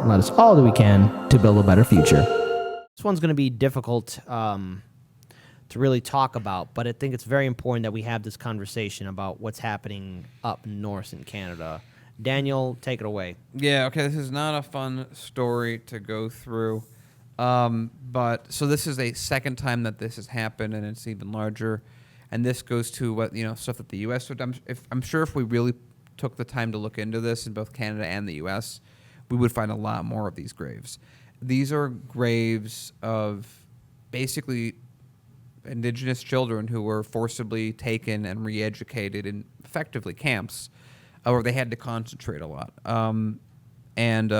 and let us all do we can to build a better future. This one's going to be difficult to really talk about, but I think it's very important that we have this conversation about what's happening up north in Canada. Daniel, take it away. Yeah, okay, this is not a fun story to go through. But so this is a second time that this has happened, and it's even larger. And this goes to what stuff that the U.S. would. I'm sure if we really took the time to look into this in both Canada and the U.S., we would find a lot more of these graves. These are graves of basically Indigenous children who were forcibly taken and re-educated in effectively camps, where they had to concentrate a lot. And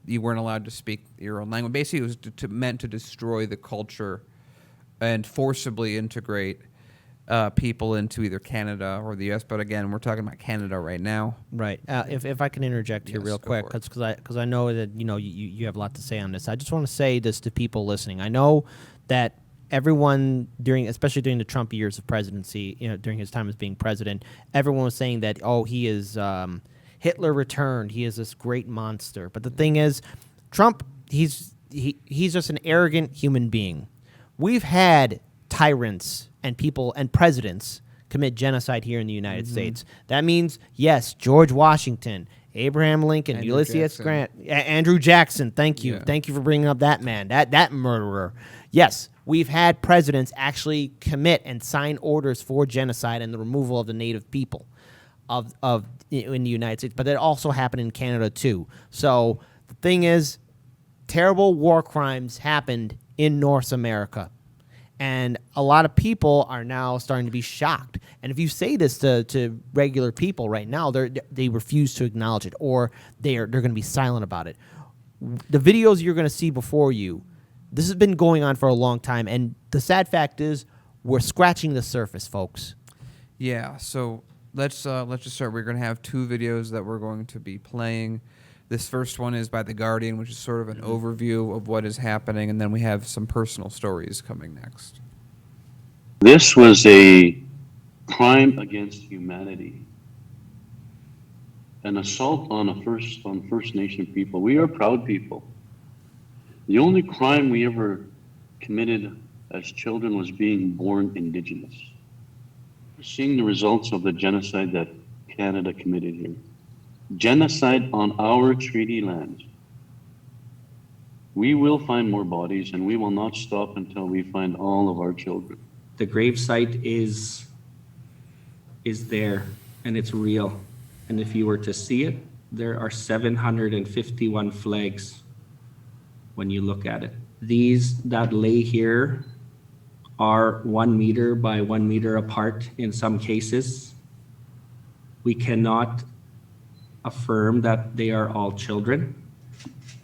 you weren't allowed to speak your own language. Basically, it was meant to destroy the culture and forcibly integrate people into either Canada or the U.S. But again, we're talking about Canada right now. Right. If I can interject here real quick, because I know that you have a lot to say on this. I just want to say this to people listening. I know that everyone especially during the Trump years of presidency, during his time as being president, everyone was saying that he is Hitler returned. He is this great monster. But the thing is, Trump, he's just an arrogant human being. We've had tyrants and people and presidents commit genocide here in the United States. That means, yes, George Washington, Abraham Lincoln, Ulysses Grant, Andrew Jackson. Thank you. Yeah. Thank you for bringing up that man, that murderer. Yes, we've had presidents actually commit and sign orders for genocide and the removal of the native people in the United States, but that also happened in Canada too. So the thing is, terrible war crimes happened in North America. And a lot of people are now starting to be shocked. And if you say this to regular people right now, they refuse to acknowledge it, or they're going to be silent about it. The videos you're going to see before you, this has been going on for a long time. And the sad fact is, we're scratching the surface, folks. Yeah. So let's just start. We're going to have two videos that we're going to be playing. This first one is by The Guardian, which is sort of an overview of what is happening, and then we have some personal stories coming next. This was a crime against humanity, an assault on First Nation people. We are proud people. The only crime we ever committed as children was being born Indigenous. We're seeing the results of the genocide that Canada committed here. Genocide on our treaty lands. We will find more bodies, and we will not stop until we find all of our children. The gravesite is there, and it's real. And if you were to see it, there are 751 flags when you look at it. These that lay here are 1 meter by 1 meter apart in some cases. We cannot affirm that they are all children.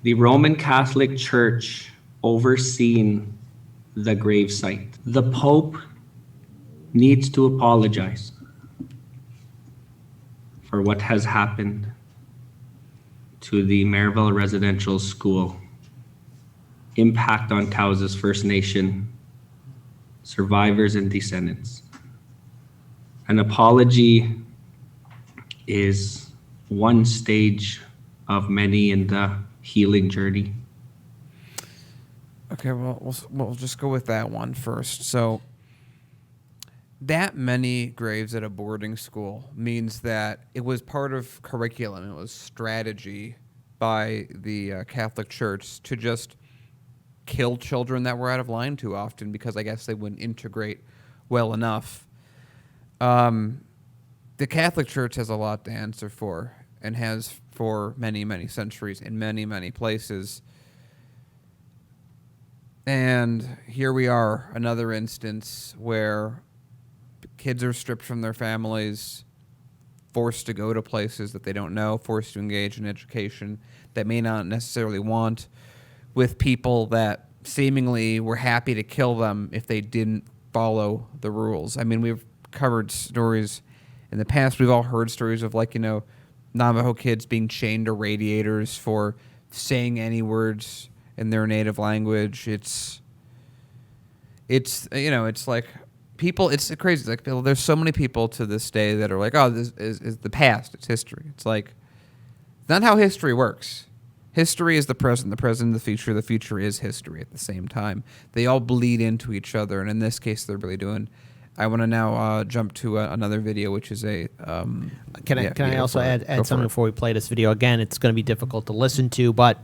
The Roman Catholic Church overseen the gravesite. The Pope needs to apologize for what has happened to the Maryville Residential School. Impact on Cowes' First Nation survivors and descendants. An apology is one stage of many in the healing journey. Okay, well, we'll just go with that one first. So that many graves at a boarding school means that it was part of curriculum. It was strategy by the Catholic Church to just kill children that were out of line too often, because I guess they wouldn't integrate well enough. The Catholic Church has a lot to answer for, and has for many, many centuries in many, many places. And here we are, another instance where kids are stripped from their families, forced to go to places that they don't know, forced to engage in education that may not necessarily want, with people that seemingly were happy to kill them if they didn't follow the rules. I mean, we've covered stories in the past. We've all heard stories of, Navajo kids being chained to radiators for saying any words in their native language. It's like people, it's crazy. Like, there's so many people to this day that are like, oh, this is the past. It's history. It's like, it's not how history works. history is the present the future is history at the same time. They all bleed into each other, and in this case, they're really doing. I want to now jump to another video, which is a. Can I also add something before we play this video? Again, it's going to be difficult to listen to, but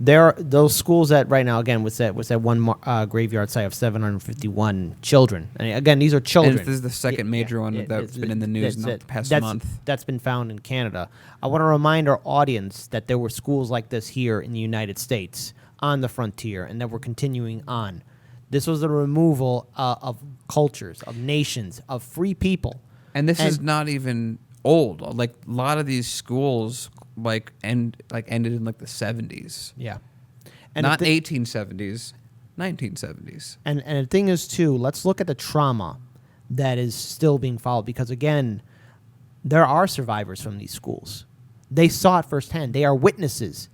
there are those schools that right now, again, was that one graveyard site of 751 children. And again, these are children. And this is the second major one that's been in the news in the past month. That's been found in Canada. I want to remind our audience that there were schools like this here in the United States on the frontier, and that we're continuing on. This was the removal of cultures, of nations, of free people. And this is not even old. Like a lot of these schools ended in like the 70s. Yeah. And not 1870s, 1970s. And the thing is too, let's look at the trauma that is still being followed, because again, there are survivors from these schools. They saw it firsthand. They are witnesses.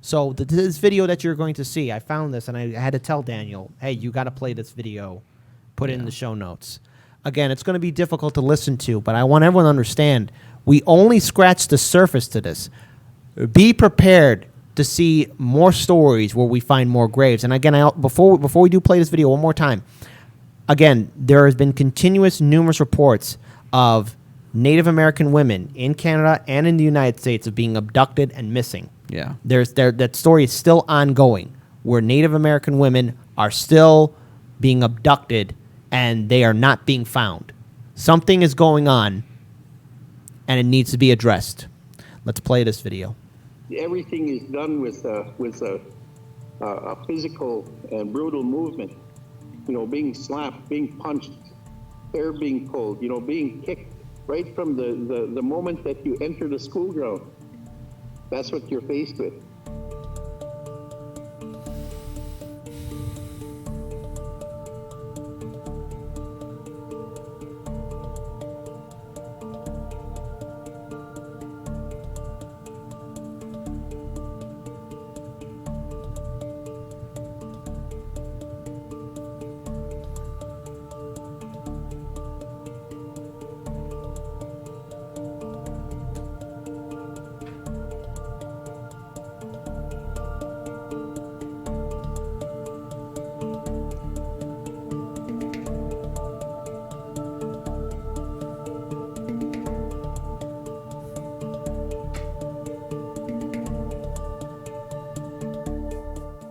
So this video that you're going to see, I found this and I had to tell Daniel, hey, you got to play this video, put it in the show notes. Again, it's going to be difficult to listen to, but I want everyone to understand, we only scratched the surface to this. Be prepared to see more stories where we find more graves. And again, before we do play this video one more time, again, there has been continuous numerous reports of Native American women in Canada and in the United States of being abducted and missing. Yeah. That story is still ongoing, where Native American women are still being abducted and they are not being found. Something is going on, and it needs to be addressed. Let's play this video. Everything is done with a physical and brutal movement. You know, being slapped, being punched, hair being pulled, you know, being kicked right from the moment that you enter the school ground. That's what you're faced with.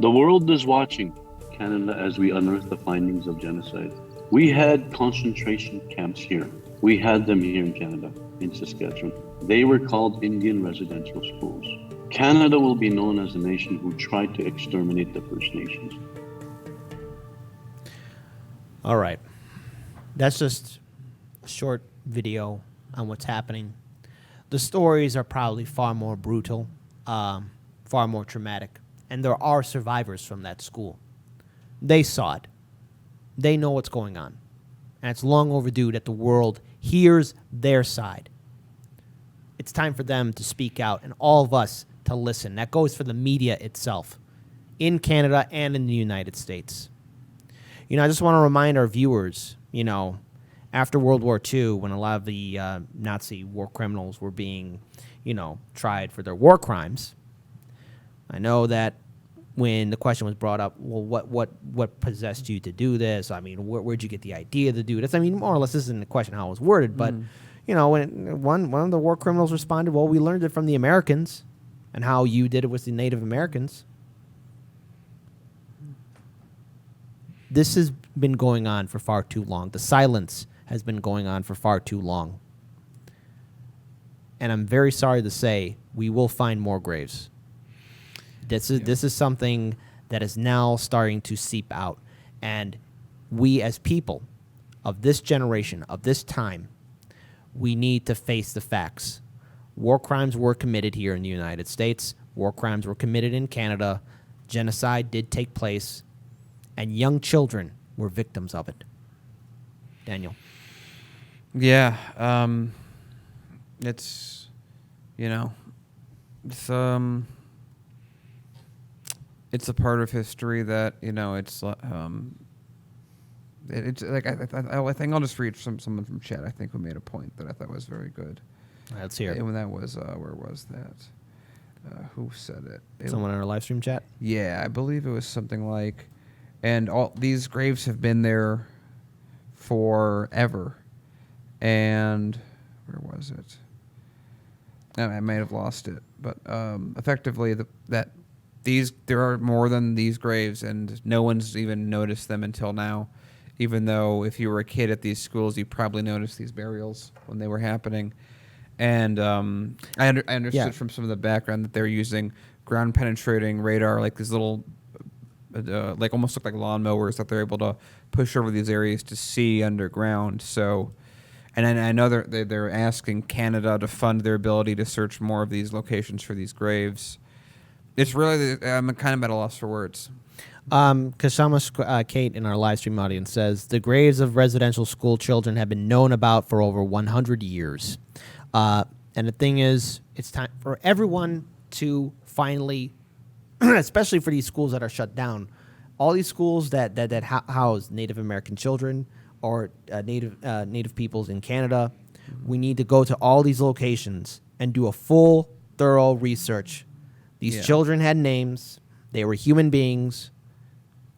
The world is watching Canada as we unearth the findings of genocide. We had concentration camps here. We had them here in Canada, in Saskatchewan. They were called Indian residential schools. Canada will be known as the nation who tried to exterminate the First Nations. All right. That's just a short video on what's happening. The stories are probably far more brutal, far more traumatic. And there are survivors from that school. They saw it. They know what's going on. And it's long overdue that the world hears their side. It's time for them to speak out and all of us to listen. That goes for the media itself, in Canada and in the United States. You know, I just want to remind our viewers, you know, after World War II, when a lot of the Nazi war criminals were being, you know, tried for their war crimes, I know that when the question was brought up, well, what possessed you to do this? I mean, where'd you get the idea to do this? I mean, more or less, this isn't the question how it was worded, but, you know, when one of the war criminals responded, well, we learned it from the Americans, and how you did it with the Native Americans. This has been going on for far too long. The silence has been going on for far too long. And I'm very sorry to say, we will find more graves. This is something that is now starting to seep out. And we as people of this generation, of this time, we need to face the facts. War crimes were committed here in the United States. War crimes were committed in Canada. Genocide did take place. And young children were victims of it. Daniel. Yeah. It's, you know, it's a part of history that, you know, it's like I think I'll just read someone from chat, I think, who made a point that I thought was very good. Let's hear it. And that was where was that? Who said it? Someone in our live stream chat. Yeah, I believe it was something like, and all these graves have been there forever. And where was it? I might have lost it, but effectively there are more than these graves, and no one's even noticed them until now. Even though if you were a kid at these schools, you probably noticed these burials when they were happening. And I understood from some of the background that they're using ground penetrating radar, like these little, like almost look like lawnmowers that they're able to push over these areas to see underground. So. And I know they're asking Canada to fund their ability to search more of these locations for these graves. It's really, I'm kind of at a loss for words. Kashama Kate in our live stream audience says, the graves of residential school children have been known about for over 100 years. And the thing is, it's time for everyone to finally, especially for these schools that are shut down, all these schools that house Native American children, or Native peoples in Canada, we need to go to all these locations and do a full, thorough research. These children had names. They were human beings.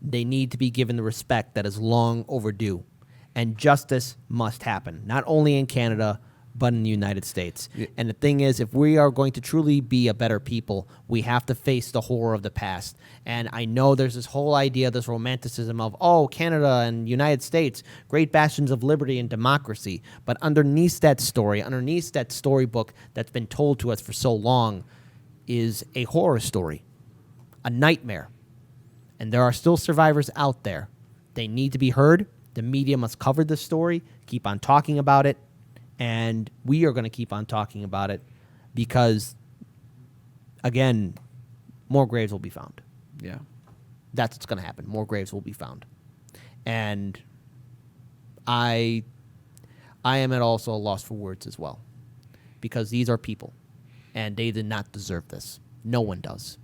They need to be given the respect that is long overdue. And justice must happen, not only in Canada, but in the United States. Yeah. And the thing is, if we are going to truly be a better people, we have to face the horror of the past. And I know there's this whole idea, this romanticism of, oh, Canada and United States, great bastions of liberty and democracy. But underneath that story, underneath that storybook that's been told to us for so long, is a horror story, a nightmare. And there are still survivors out there. They need to be heard. The media must cover this story, keep on talking about it. And we are going to keep on talking about it because, again, more graves will be found. Yeah. That's what's going to happen. More graves will be found. And I am at also a loss for words as well, because these are people, and they did not deserve this. No one does.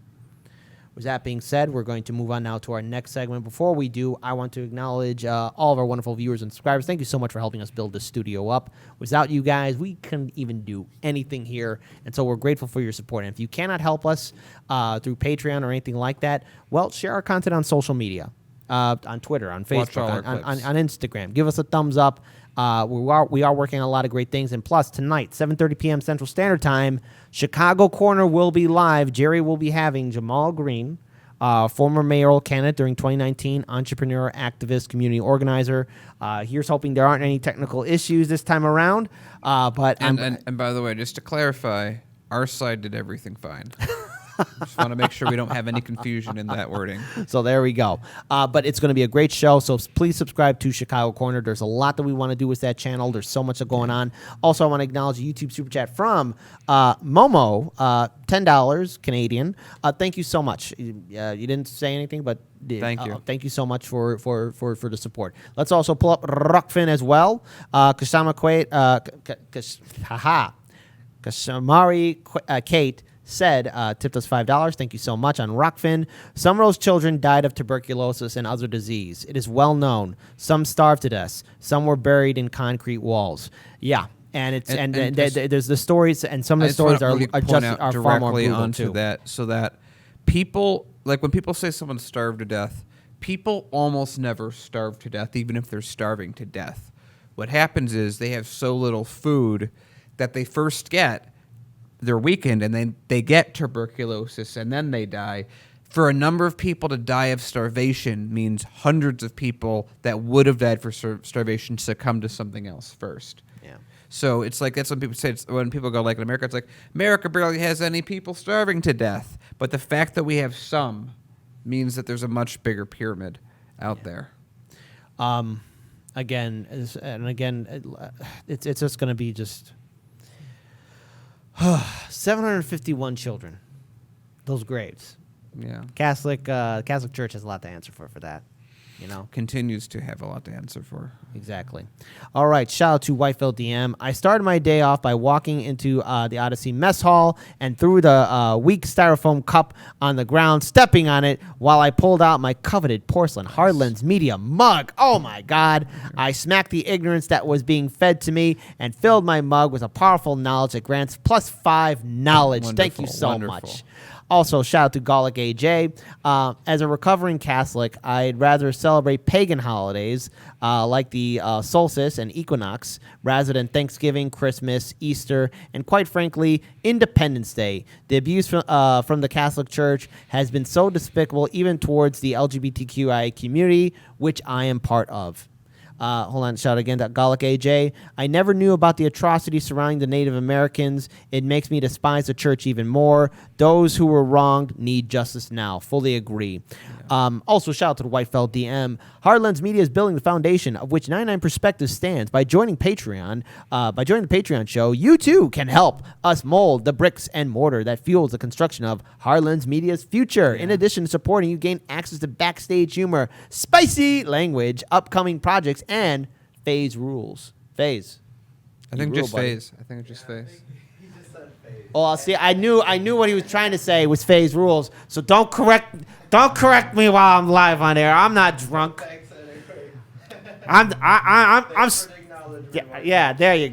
With that being said, we're going to move on now to our next segment. Before we do, I want to acknowledge all of our wonderful viewers and subscribers. Thank you so much for helping us build this studio up. Without you guys, we couldn't even do anything here, and so we're grateful for your support. And if you cannot help us through Patreon or anything like that, well, share our content on social media, on Twitter, on Facebook, on Instagram. Give us a thumbs up. We are working on a lot of great things. And plus, tonight, 7:30 p.m. Central Standard Time, Chicago Corner will be live. Jerry will be having Jamal Green, former mayoral candidate during 2019, entrepreneur, activist, community organizer. Here's hoping there aren't any technical issues this time around. And by the way, just to clarify, our side did everything fine. Just want to make sure we don't have any confusion in that wording. So there we go. But it's going to be a great show, so please subscribe to Chicago Corner. There's a lot that we want to do with that channel. There's so much going on. Also, I want to acknowledge a YouTube Super Chat from Momo, $10 Canadian. Thank you so much. You didn't say anything, but thank you. Thank you so much for the support. Let's also pull up Rockfin as well. Kashamari Kate said, tipped us $5. Thank you so much on Rockfin. Some of those children died of tuberculosis and other disease. It is well known. Some starved to death. Some were buried in concrete walls. Yeah. And there's the stories, and some of the stories are far more brutal onto too. That, so that people, like when people say someone starved to death, people almost never starve to death, even if they're starving to death. What happens is they have so little food that they first get, they're weakened, and then they get tuberculosis, and then they die. For a number of people to die of starvation means hundreds of people that would have died for starvation succumb to something else first. Yeah. So it's like, that's when people say, when people go like in America, it's like, America barely has any people starving to death. But the fact that we have some means that there's a much bigger pyramid out there. Again, it's just going to be just 751 children. Those graves. Yeah. Catholic Church has a lot to answer for that. You know, continues to have a lot to answer for. exactly. All right. Shout out to Whitefield DM. I started my day off by walking into the Odyssey mess hall and threw the weak styrofoam cup on the ground, stepping on it while I pulled out my coveted porcelain Hardlands Media mug. Oh my God. I smacked the ignorance that was being fed to me and filled my mug with a powerful knowledge that grants +5 knowledge. Thank you Wonderful, so wonderful. much. Also, shout out to Gallic AJ. As a recovering Catholic, I'd rather celebrate pagan holidays like the solstice and equinox rather than Thanksgiving, Christmas, Easter, and quite frankly, Independence Day. The abuse from the Catholic Church has been so despicable even towards the LGBTQI community, which I am part of. Hold on, shout again to Gallic AJ. I never knew about the atrocities surrounding the Native Americans. It makes me despise the church even more. Those who were wronged need justice now. Fully agree. Also, shout out to the Whitefeld DM. Hardlands Media is building the foundation of which 99 Perspectives stands. By joining Patreon, by joining the Patreon show, you too can help us mold the bricks and mortar that fuels the construction of Hardlands Media's future. In addition to supporting, you gain access to backstage humor, spicy language, upcoming projects, and phase rules. Phase. I think rule, just buddy. phase. I think it's just phase. Oh, see, I knew what he was trying to say was phase rules. So don't correct me while I'm live on air. I'm not drunk. I'm yeah, there you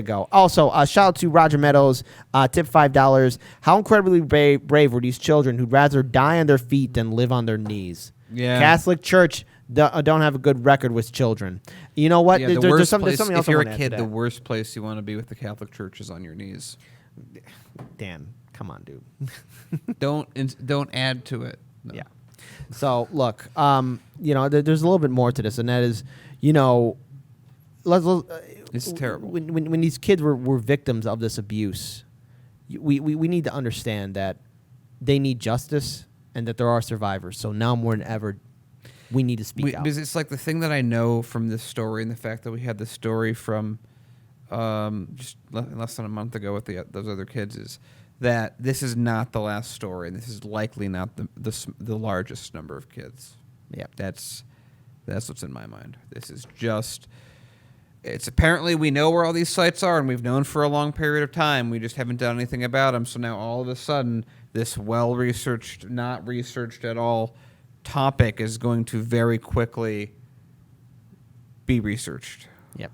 go. Also, shout out to Roger Meadows, tip $5. How incredibly brave were these children who'd rather die on their feet than live on their knees? Yeah. Catholic Church don't have a good record with children. You know what? Yeah, There's something else if I you're wanna a add kid, to the that. worst place you want to be with the Catholic Church is on your knees. Dan, come on, dude. Don't add to it. No. Yeah. So look, there's a little bit more to this, and that is, It's terrible. When these kids were victims of this abuse, we need to understand that they need justice and that there are survivors. So now more than ever, we need to speak out. Because it's like the thing that I know from this story, and the fact that we had this story from just less than a month ago with those other kids, is that this is not the last story, and this is likely not the largest number of kids. Yeah. That's what's in my mind. This is just. It's apparently we know where all these sites are, and we've known for a long period of time. We just haven't done anything about them. So now all of a sudden, this well-researched, not researched at all topic is going to very quickly be researched. Yep.